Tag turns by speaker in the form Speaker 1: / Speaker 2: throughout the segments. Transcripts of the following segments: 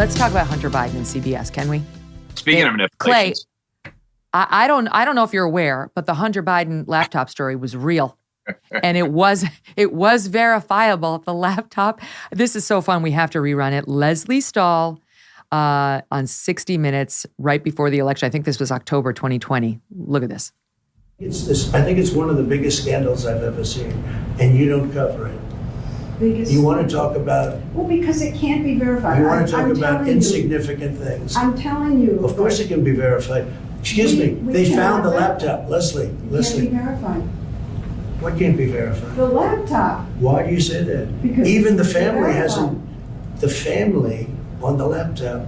Speaker 1: let's talk about Hunter Biden and CBS, can we?
Speaker 2: Speaking of manipulations.
Speaker 1: Clay, I don't know if you're aware, but the Hunter Biden laptop story was real. And it was verifiable. The laptop. This is so fun. We have to rerun it. Lesley Stahl on 60 Minutes right before the election. I think this was October 2020. Look at this.
Speaker 3: I think it's one of the biggest scandals I've ever seen, and you don't cover it. You want to talk about...
Speaker 4: Well, because it can't be verified.
Speaker 3: You want to talk about insignificant things.
Speaker 4: I'm telling you.
Speaker 3: Of course it can be verified. Excuse me, they found the laptop. Leslie.
Speaker 4: It can't be verified.
Speaker 3: What can't be verified?
Speaker 4: The laptop.
Speaker 3: Why do you say that?
Speaker 4: Because
Speaker 3: even the family hasn't... The family on the laptop,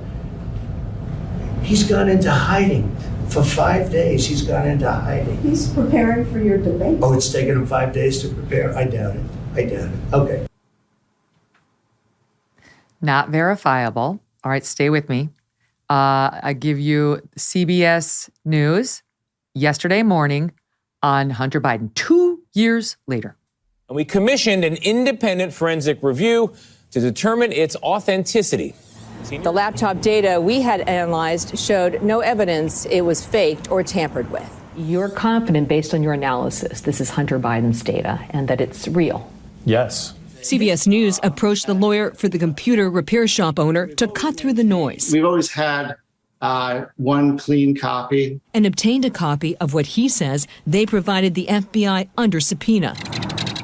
Speaker 3: he's gone into hiding. For 5 days, he's gone into hiding.
Speaker 4: He's preparing for your debate.
Speaker 3: Oh, it's taken him 5 days to prepare? I doubt it. Okay.
Speaker 1: Not verifiable. All right, stay with me. I give you CBS News yesterday morning on Hunter Biden, 2 years later.
Speaker 5: And we commissioned an independent forensic review to determine its authenticity.
Speaker 6: The laptop data we had analyzed showed no evidence it was faked or tampered with.
Speaker 7: You're confident, based on your analysis, this is Hunter Biden's data and that it's real?
Speaker 8: Yes.
Speaker 9: CBS News approached the lawyer for the computer repair shop owner to cut through the noise.
Speaker 10: We've always had one clean copy.
Speaker 9: And obtained a copy of what he says they provided the FBI under subpoena.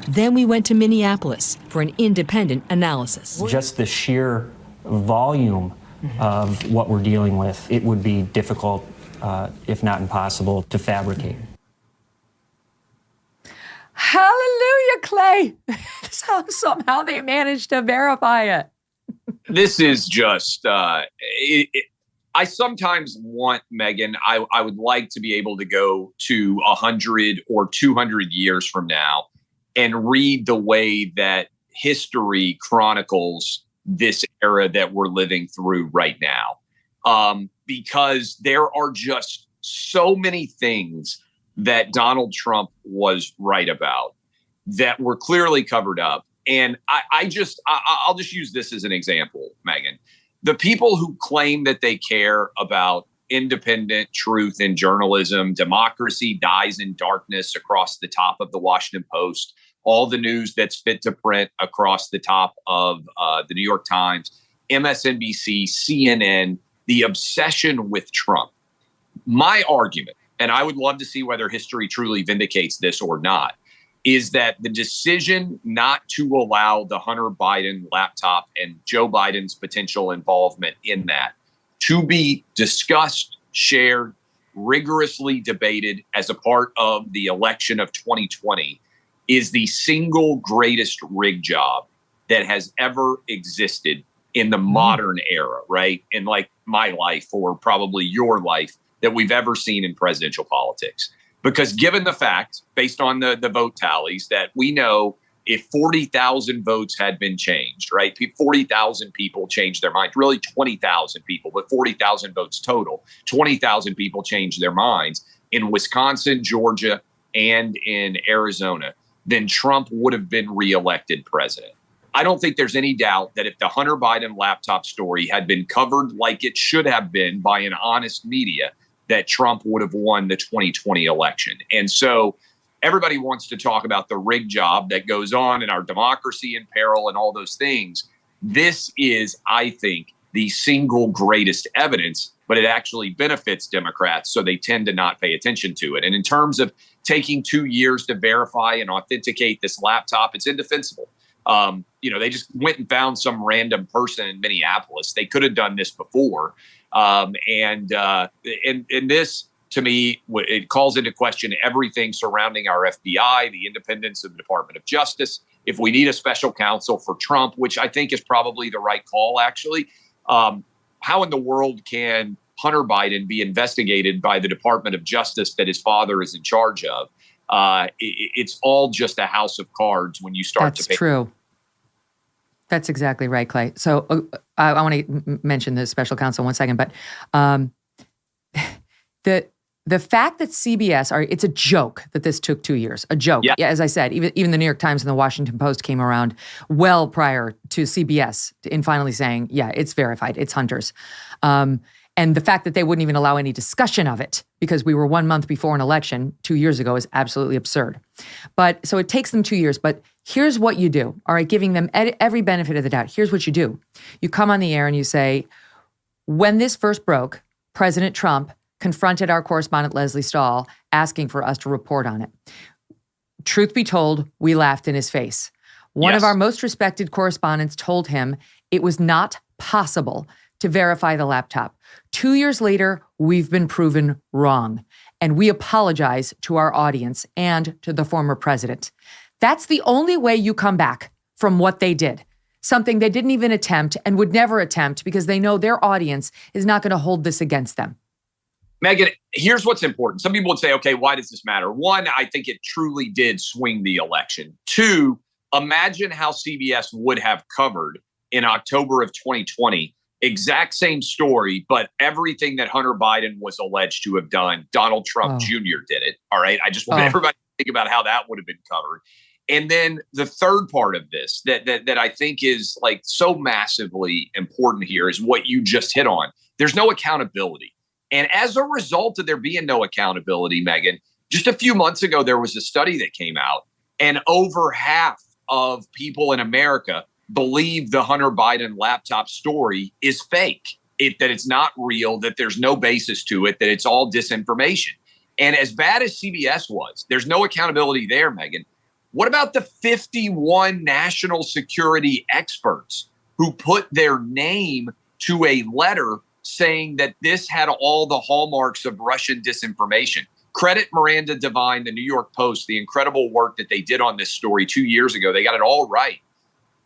Speaker 9: Then we went to Minneapolis for an independent analysis.
Speaker 8: Just the sheer volume of what we're dealing with, it would be difficult, if not impossible, to fabricate.
Speaker 1: Hallelujah, Clay. Somehow they managed to verify it.
Speaker 2: This is just, I sometimes want, Megyn, I would like to be able to go to 100 or 200 years from now and read the way that history chronicles this era that we're living through right now. Because there are just so many things that Donald Trump was right about that were clearly covered up. And I'll just use this as an example, Megyn. The people who claim that they care about independent truth in journalism, democracy dies in darkness across the top of the Washington Post, all the news that's fit to print across the top of the New York Times, MSNBC, CNN, the obsession with Trump. My argument, and I would love to see whether history truly vindicates this or not, is that the decision not to allow the Hunter Biden laptop and Joe Biden's potential involvement in that to be discussed, shared, rigorously debated as a part of the election of 2020 is the single greatest rig job that has ever existed in the modern era, right? In like my life or probably your life that we've ever seen in presidential politics. Because given the fact, based on the vote tallies, that we know if 40,000 votes had been changed, right? 40,000 people changed their mind, really 20,000 people, but 40,000 votes total. 20,000 people changed their minds in Wisconsin, Georgia, and in Arizona. Then Trump would have been reelected president. I don't think there's any doubt that if the Hunter Biden laptop story had been covered like it should have been by an honest media, that Trump would have won the 2020 election. And so everybody wants to talk about the rig job that goes on in our democracy in peril and all those things. This is, I think, the single greatest evidence, but it actually benefits Democrats, so they tend to not pay attention to it. And in terms of taking 2 years to verify and authenticate this laptop, it's indefensible. They just went and found some random person in Minneapolis. They could have done this before. And this, to me, it calls into question everything surrounding our FBI, the independence of the Department of Justice. If we need a special counsel for Trump, which I think is probably the right call, actually, how in the world can Hunter Biden be investigated by the Department of Justice that his father is in charge of? It's all just a house of cards when you start to pay.
Speaker 1: That's true. That's exactly right, Clay. So I want to mention the special counsel 1 second, but the fact that CBS, it's a joke that this took 2 years, a joke.
Speaker 2: Yeah.
Speaker 1: As I said, even the New York Times and the Washington Post came around well prior to CBS in finally saying, yeah, it's verified, it's Hunter's. And the fact that they wouldn't even allow any discussion of it because we were 1 month before an election 2 years ago is absolutely absurd. But so it takes them 2 years, but here's what you do. All right, giving them every benefit of the doubt. Here's what you do. You come on the air and you say, when this first broke, President Trump confronted our correspondent Lesley Stahl asking for us to report on it. Truth be told, we laughed in his face. One of our most respected correspondents told him it was not possible to verify the laptop. 2 years later, we've been proven wrong. And we apologize to our audience and to the former president. That's the only way you come back from what they did. Something they didn't even attempt and would never attempt because they know their audience is not going to hold this against them.
Speaker 2: Megyn, here's what's important. Some people would say, okay, why does this matter? One, I think it truly did swing the election. Two, imagine how CBS would have covered in October of 2020, exact same story, but everything that Hunter Biden was alleged to have done, Donald Trump Jr. did it. All right. I just want everybody to think about how that would have been covered. And then the third part of this that I think is like so massively important here is what you just hit on. There's no accountability. And as a result of there being no accountability, Megyn, just a few months ago, there was a study that came out and over half of people in America believe the Hunter Biden laptop story is fake, that it's not real, that there's no basis to it, that it's all disinformation. And as bad as CBS was, there's no accountability there, Megyn. What about the 51 national security experts who put their name to a letter saying that this had all the hallmarks of Russian disinformation? Credit Miranda Devine, the New York Post, the incredible work that they did on this story 2 years ago. They got it all right.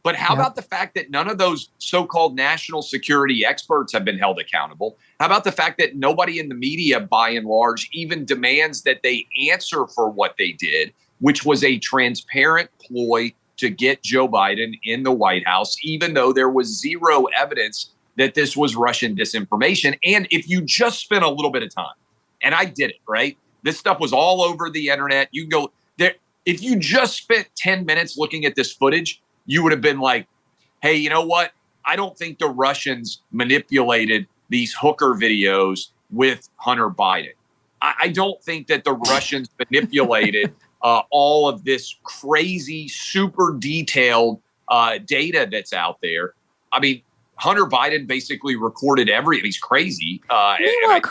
Speaker 2: But how about the fact that none of those so-called national security experts have been held accountable? How about the fact that nobody in the media, by and large, even demands that they answer for what they did, which was a transparent ploy to get Joe Biden in the White House, even though there was zero evidence that this was Russian disinformation? And if you just spent a little bit of time, and I did it, right? This stuff was all over the internet. You can go there. If you just spent 10 minutes looking at this footage, you would have been like, hey, you know what? I don't think the Russians manipulated these hooker videos with Hunter Biden. I don't think that the Russians manipulated all of this crazy, super detailed data that's out there. I mean, Hunter Biden basically recorded everything. He's crazy.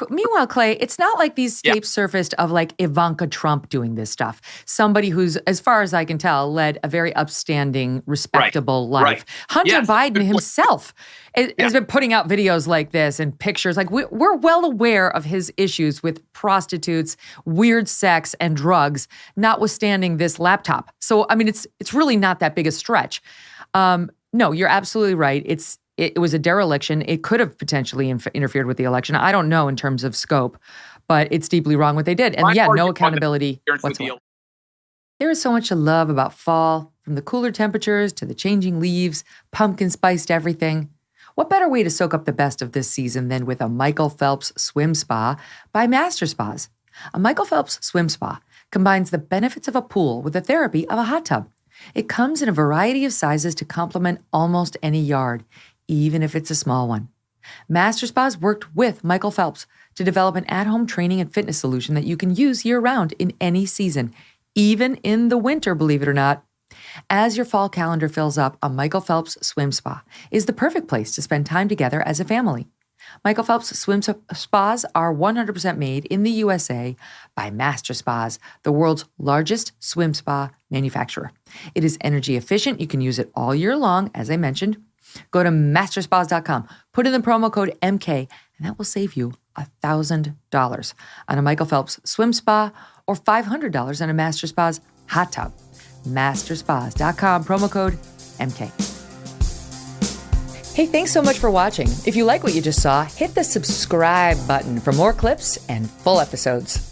Speaker 1: Meanwhile, Clay, it's not like these tapes surfaced of like Ivanka Trump doing this stuff. Somebody who's, as far as I can tell, led a very upstanding, respectable life. Right. Hunter Biden himself has been putting out videos like this and pictures. Like we're well aware of his issues with prostitutes, weird sex, and drugs, notwithstanding this laptop. So, I mean, it's really not that big a stretch. No, you're absolutely right. It was a dereliction. It could have potentially interfered with the election. I don't know in terms of scope, but it's deeply wrong what they did. And no accountability whatsoever. There is so much to love about fall, from the cooler temperatures to the changing leaves, pumpkin spiced everything. What better way to soak up the best of this season than with a Michael Phelps swim spa by Master Spas? A Michael Phelps swim spa combines the benefits of a pool with the therapy of a hot tub. It comes in a variety of sizes to complement almost any yard, even if it's a small one. Master Spas worked with Michael Phelps to develop an at-home training and fitness solution that you can use year-round in any season, even in the winter, believe it or not. As your fall calendar fills up, a Michael Phelps swim spa is the perfect place to spend time together as a family. Michael Phelps swim spas are 100% made in the USA by Master Spas, the world's largest swim spa manufacturer. It is energy efficient. You can use it all year long, as I mentioned. Go to masterspas.com, put in the promo code MK, and that will save you $1,000 on a Michael Phelps swim spa or $500 on a Master Spas hot tub. Masterspas.com, promo code MK. Hey, thanks so much for watching. If you like what you just saw, hit the subscribe button for more clips and full episodes.